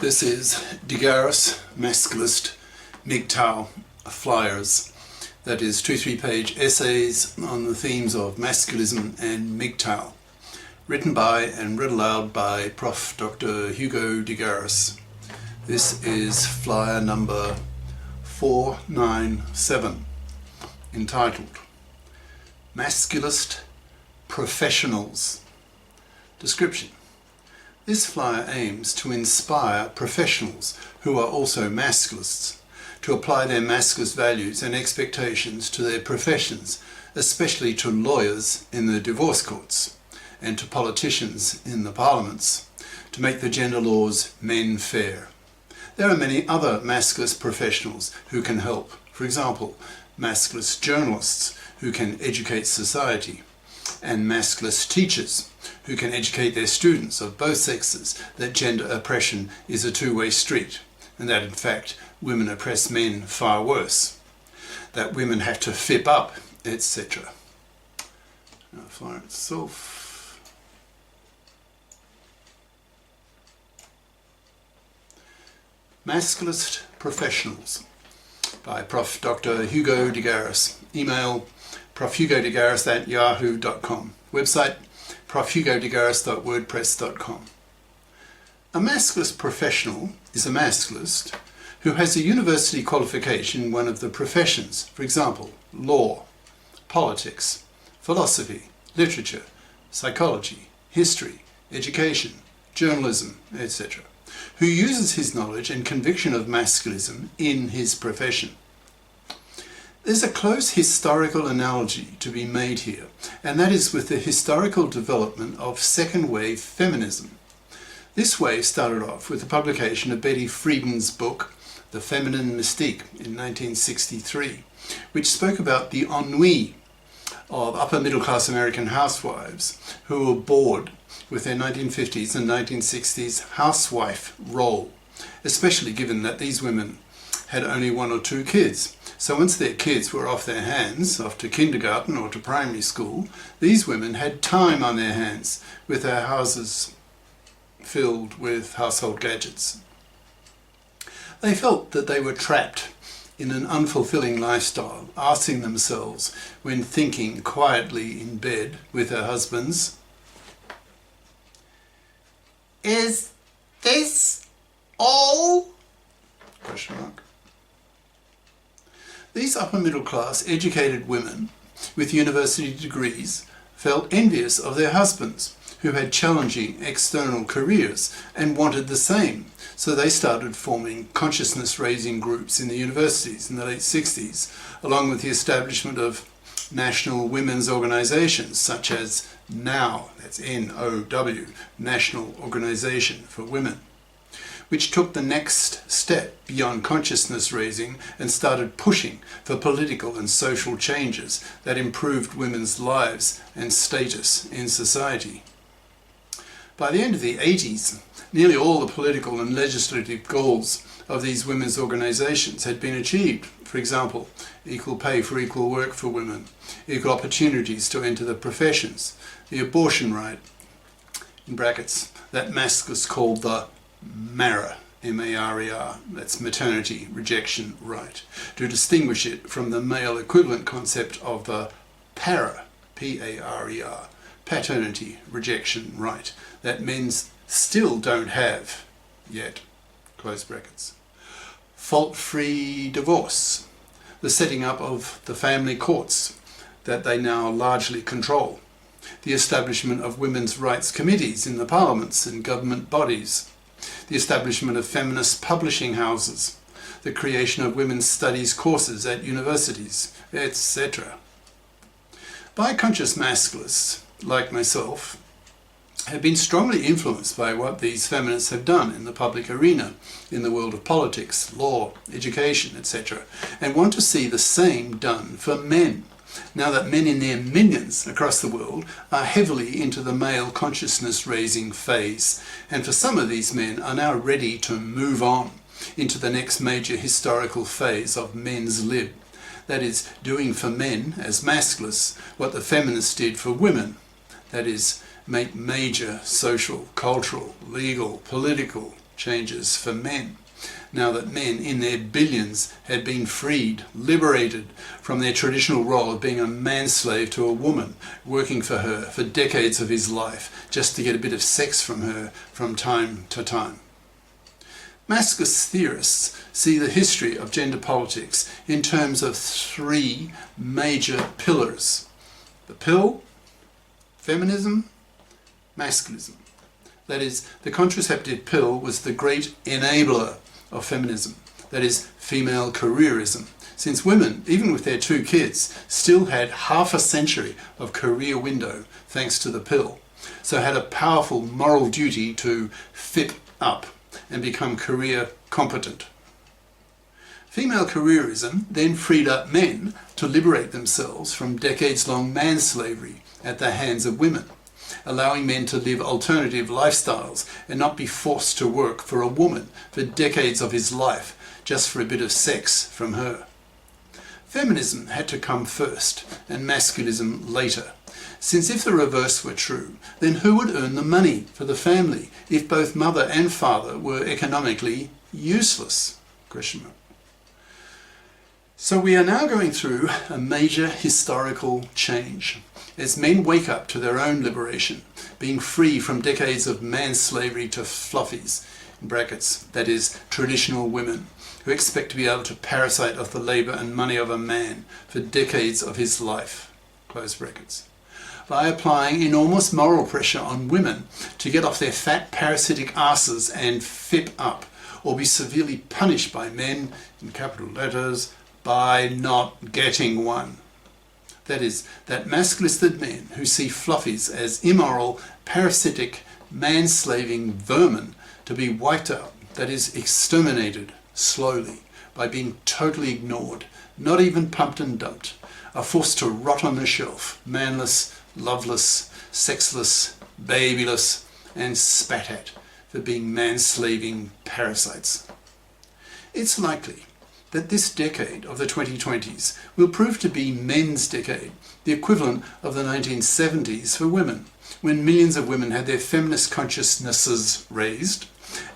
This is Garis, Masculist, MGTOW flyers. That is 2-3 page essays on the themes of masculism and MGTOW, written by and read aloud by Prof. Dr. Hugo de Garis. This is flyer number 497, entitled Masculist Professionals. Description. This flyer aims to inspire professionals who are also masculists to apply their masculist values and expectations to their professions, especially to lawyers in the divorce courts and to politicians in the parliaments, to make the gender laws men fair. There are many other masculist professionals who can help. For example, masculist journalists who can educate society, and masculist teachers who can educate their students of both sexes that gender oppression is a two-way street, and that in fact women oppress men far worse, that women have to fip up, etc. Now, flyer itself. Masculist Professionals by Prof. Dr. Hugo de Garis. Email profhugodegaris@yahoo.com. Website profhugodegaris.wordpress.com. A masculist professional is a masculist who has a university qualification in one of the professions, for example, law, politics, philosophy, literature, psychology, history, education, journalism, etc., who uses his knowledge and conviction of masculism in his profession. There's a close historical analogy to be made here, and that is with the historical development of second-wave feminism. This wave started off with the publication of Betty Friedan's book, The Feminine Mystique, in 1963, which spoke about the ennui of upper-middle-class American housewives who were bored with their 1950s and 1960s housewife role, especially given that these women had only 1 or 2 kids. So once their kids were off their hands, off to kindergarten or to primary school, these women had time on their hands with their houses filled with household gadgets. They felt that they were trapped in an unfulfilling lifestyle, asking themselves when thinking quietly in bed with their husbands, "Is this all?" Question mark. These upper middle class educated women with university degrees felt envious of their husbands who had challenging external careers and wanted the same. So they started forming consciousness raising groups in the universities in the late 60s, along with the establishment of national women's organizations such as NOW, that's N-O-W, National Organization for Women, which took the next step beyond consciousness raising and started pushing for political and social changes that improved women's lives and status in society. By the end of the 80s, nearly all the political and legislative goals of these women's organizations had been achieved. For example, equal pay for equal work for women, equal opportunities to enter the professions, the abortion right, in brackets, that masculists called the MARA, M-A-R-E-R, that's maternity rejection right, to distinguish it from the male equivalent concept of the PARA, P-A-R-E-R, paternity rejection right, that men still don't have yet, close brackets. Fault-free divorce, the setting up of the family courts that they now largely control, the establishment of women's rights committees in the parliaments and government bodies, the establishment of feminist publishing houses, the creation of women's studies courses at universities, etc. Bi-conscious masculists, like myself, have been strongly influenced by what these feminists have done in the public arena, in the world of politics, law, education, etc., and want to see the same done for men, now that men in their millions across the world are heavily into the male consciousness raising phase, and for some of these men are now ready to move on into the next major historical phase of men's lib, that is, doing for men as masculists what the feminists did for women, that is, make major social, cultural, legal, political, changes for men, now that men in their billions had been freed, liberated from their traditional role of being a manslave to a woman, working for her for decades of his life just to get a bit of sex from her from time to time. Masculist theorists see the history of gender politics in terms of three major pillars: the pill, feminism, masculism. That is, the contraceptive pill was the great enabler of feminism, that is, female careerism, since women, even with their 2 kids, still had half a century of career window thanks to the pill, so had a powerful moral duty to FIP up and become career competent. Female careerism then freed up men to liberate themselves from decades-long manslavery at the hands of women, allowing men to live alternative lifestyles and not be forced to work for a woman for decades of his life just for a bit of sex from her. Feminism had to come first and masculism later, since if the reverse were true, then who would earn the money for the family if both mother and father were economically useless? So we are now going through a major historical change as men wake up to their own liberation, being free from decades of manslavery to fluffies, in brackets, that is, traditional women, who expect to be able to parasite off the labour and money of a man for decades of his life, close brackets, by applying enormous moral pressure on women to get off their fat parasitic asses and FIP up, or be severely punished by men, in capital letters, by not getting one. That is, that masculisted men who see fluffies as immoral, parasitic, manslaving vermin to be wiped out, that is, exterminated slowly by being totally ignored, not even pumped and dumped, are forced to rot on the shelf, manless, loveless, sexless, babyless, and spat at for being manslaving parasites. It's likely that this decade of the 2020s will prove to be men's decade, the equivalent of the 1970s for women, when millions of women had their feminist consciousnesses raised,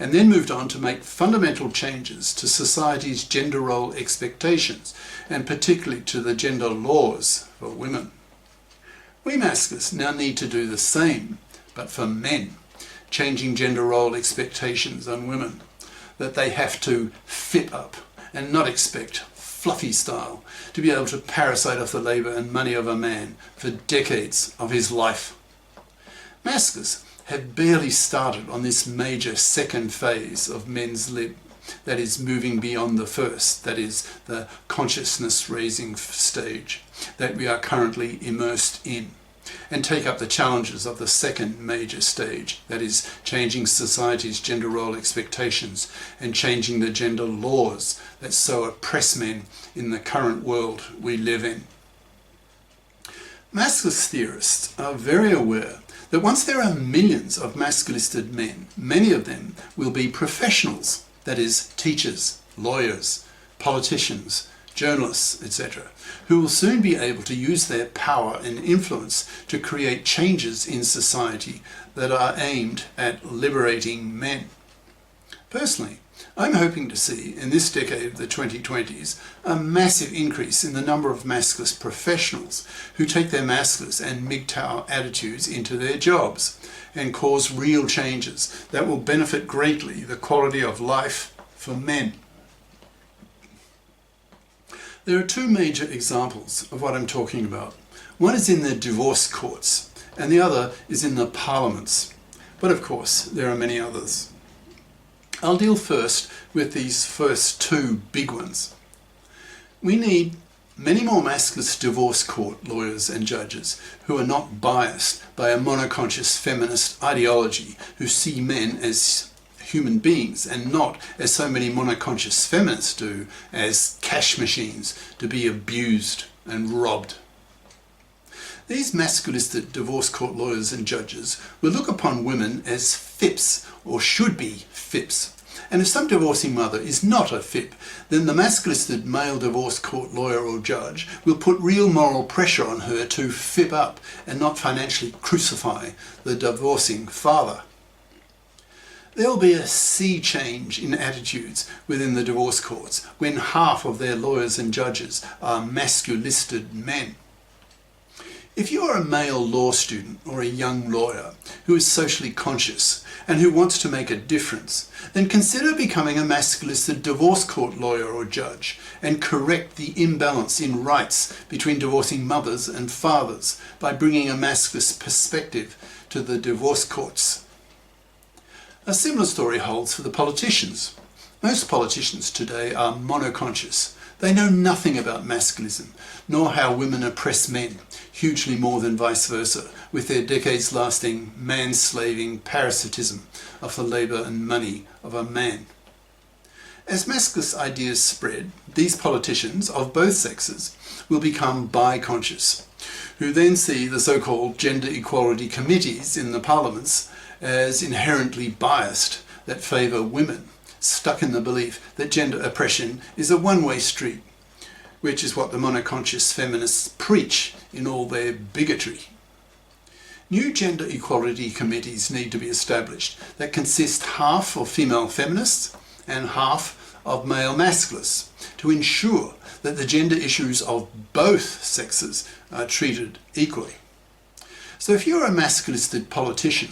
and then moved on to make fundamental changes to society's gender role expectations, and particularly to the gender laws for women. We masculists now need to do the same, but for men, changing gender role expectations on women, that they have to fit up and not expect, fluffy style, to be able to parasite off the labour and money of a man for decades of his life. Masculists have barely started on this major second phase of men's lib, that is, moving beyond the first, that is, the consciousness-raising stage that we are currently immersed in, and take up the challenges of the second major stage, that is, changing society's gender role expectations and changing the gender laws that so oppress men in the current world we live in. Masculist theorists are very aware that once there are millions of masculisted men, many of them will be professionals, that is, teachers, lawyers, politicians, journalists, etc., who will soon be able to use their power and influence to create changes in society that are aimed at liberating men. Personally, I'm hoping to see in this decade of the 2020s a massive increase in the number of masculist professionals who take their masculist and MGTOW attitudes into their jobs and cause real changes that will benefit greatly the quality of life for men. There are 2 major examples of what I'm talking about. One is in the divorce courts and the other is in the parliaments. But of course, there are many others. I'll deal first with these first 2 big ones. We need many more masculist divorce court lawyers and judges who are not biased by a monoconscious feminist ideology, who see men as human beings and not, as so many monoconscious feminists do, as cash machines to be abused and robbed. These masculistic divorce court lawyers and judges will look upon women as FIPs, or should be FIPs. And if some divorcing mother is not a FIP, then the masculistic male divorce court lawyer or judge will put real moral pressure on her to FIP up and not financially crucify the divorcing father. There'll be a sea change in attitudes within the divorce courts when half of their lawyers and judges are masculisted men. If you are a male law student or a young lawyer who is socially conscious and who wants to make a difference, then consider becoming a masculisted divorce court lawyer or judge and correct the imbalance in rights between divorcing mothers and fathers by bringing a masculist perspective to the divorce courts. A similar story holds for the politicians. Most politicians today are monoconscious. They know nothing about masculism, nor how women oppress men, hugely more than vice versa, with their decades-lasting man-slaving parasitism of the labour and money of a man. As masculist ideas spread, these politicians of both sexes will become bi-conscious, who then see the so-called gender equality committees in the parliaments as inherently biased that favour women, stuck in the belief that gender oppression is a one-way street, which is what the monoconscious feminists preach in all their bigotry. New gender equality committees need to be established that consist half of female feminists and half of male masculists to ensure that the gender issues of both sexes are treated equally. So if you're a masculisted politician,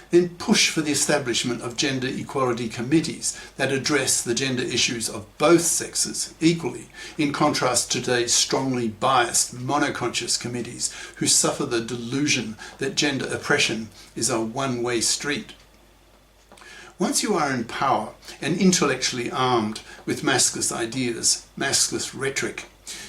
then push for the establishment of gender equality committees that address the gender issues of both sexes equally, in contrast to today's strongly biased monoconscious committees who suffer the delusion that gender oppression is a one-way street. Once you are in power and intellectually armed with masculist ideas, masculist rhetoric,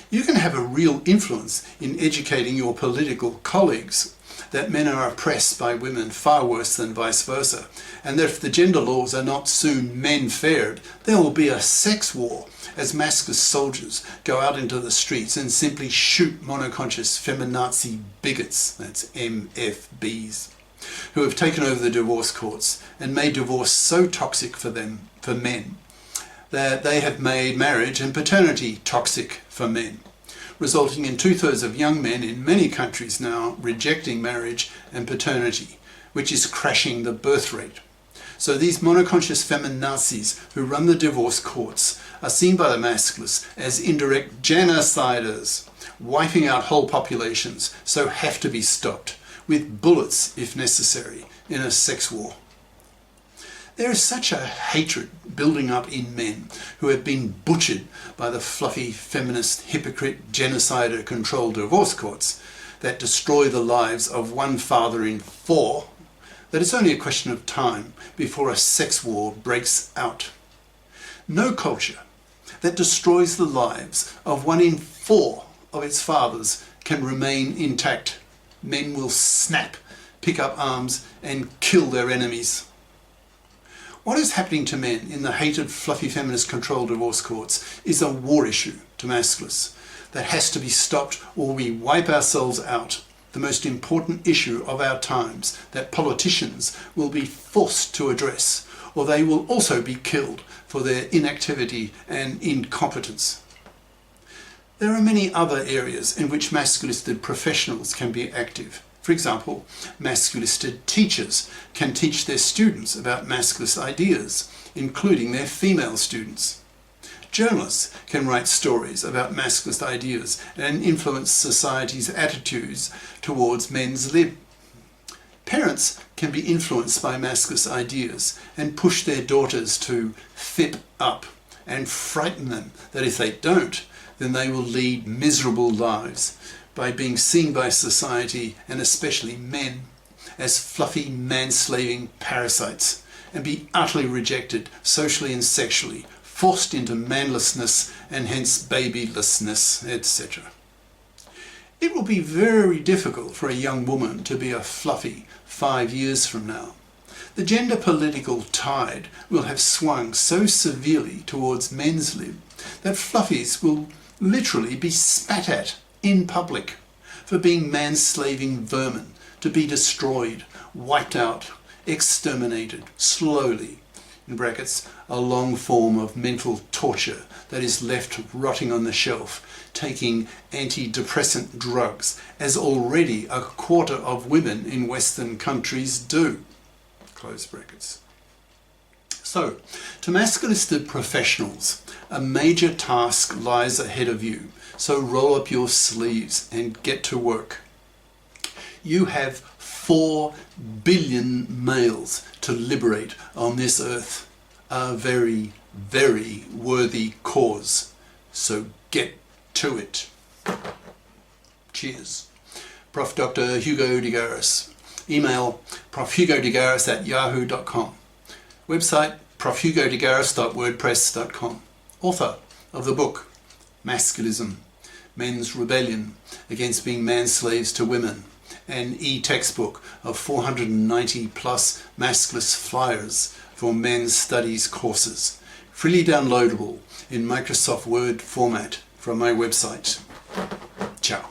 you can have a real influence in educating your political colleagues that men are oppressed by women far worse than vice versa, and that if the gender laws are not soon men-faired, there will be a sex war as masculist soldiers go out into the streets and simply shoot monoconscious feminazi bigots, that's MFBs, who have taken over the divorce courts and made divorce so toxic for men, that they have made marriage and paternity toxic for men, resulting in 2/3 of young men in many countries now rejecting marriage and paternity, which is crashing the birth rate. So these monoconscious feminazis who run the divorce courts are seen by the masculists as indirect genociders, wiping out whole populations, so have to be stopped, with bullets if necessary, in a sex war. There is such a hatred building up in men who have been butchered by the fluffy, feminist, hypocrite, genocider controlled divorce courts that destroy the lives of one father in 4, that it's only a question of time before a sex war breaks out. No culture that destroys the lives of 1 in 4 of its fathers can remain intact. Men will snap, pick up arms and kill their enemies. What is happening to men in the hated, fluffy, feminist-controlled divorce courts is a war issue to masculists that has to be stopped or we wipe ourselves out, the most important issue of our times that politicians will be forced to address, or they will also be killed for their inactivity and incompetence. There are many other areas in which masculisted professionals can be active. For example, masculisted teachers can teach their students about masculist ideas, including their female students. Journalists can write stories about masculist ideas and influence society's attitudes towards men's lib. Parents can be influenced by masculist ideas and push their daughters to fit up and frighten them that if they don't, then they will lead miserable lives, by being seen by society, and especially men, as fluffy, man-slaving parasites, and be utterly rejected socially and sexually, forced into manlessness and hence babylessness, etc. It will be very difficult for a young woman to be a fluffy 5 years from now. The gender political tide will have swung so severely towards men's lib that fluffies will literally be spat at in public for being man-slaving vermin to be destroyed, wiped out, exterminated slowly, in brackets, a long form of mental torture that is left rotting on the shelf, taking antidepressant drugs, as already 1/4 of women in Western countries do, close brackets. So, to masculistic professionals, a major task lies ahead of you. So roll up your sleeves and get to work. You have 4 billion males to liberate on this earth. A very, very worthy cause. So get to it. Cheers. Prof. Dr. Hugo de Garis. Email profhugodegaris@yahoo.com. Website profhugodegaris.wordpress.com. Author of the book Masculism, Men's Rebellion Against Being Man-Slaves to Women, an e-textbook of 490 plus masculist flyers for men's studies courses, freely downloadable in Microsoft Word format from my website. Ciao.